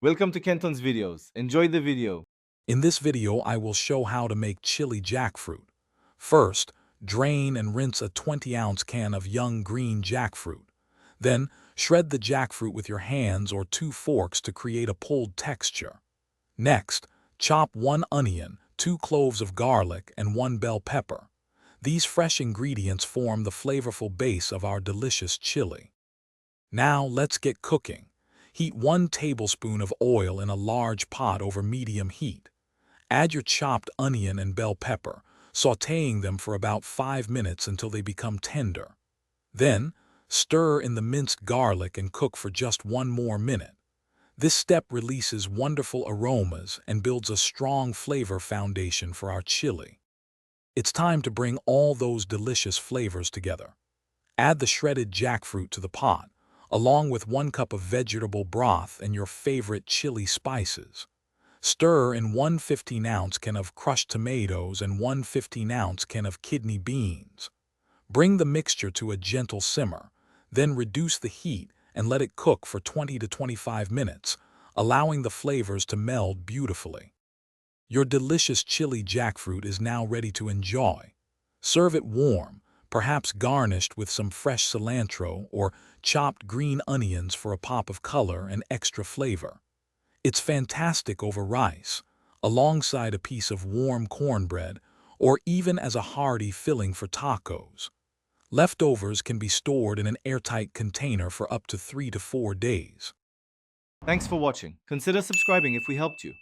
Welcome to Kenton's videos. Enjoy the video. In this video, I will show how to make chili jackfruit. First, drain and rinse a 20-ounce can of young green jackfruit. Then, shred the jackfruit with your hands or 2 forks to create a pulled texture. Next, chop 1 onion, 2 cloves of garlic, and 1 bell pepper. These fresh ingredients form the flavorful base of our delicious chili. Now, let's get cooking. Heat 1 tablespoon of oil in a large pot over medium heat. Add your chopped onion and bell pepper, sautéing them for about 5 minutes until they become tender. Then, stir in the minced garlic and cook for just 1 more minute. This step releases wonderful aromas and builds a strong flavor foundation for our chili. It's time to bring all those delicious flavors together. Add the shredded jackfruit to the pot, along with 1 cup of vegetable broth and your favorite chili spices. Stir in 1 15-ounce can of crushed tomatoes and 1 15-ounce can of kidney beans. Bring the mixture to a gentle simmer, then reduce the heat and let it cook for 20 to 25 minutes, allowing the flavors to meld beautifully. Your delicious chili jackfruit is now ready to enjoy. Serve it warm, perhaps garnished with some fresh cilantro or chopped green onions for a pop of color and extra flavor. It's fantastic over rice, alongside a piece of warm cornbread, or even as a hearty filling for tacos. Leftovers can be stored in an airtight container for up to 3 to 4 days. Thanks for watching. Consider subscribing if we helped you.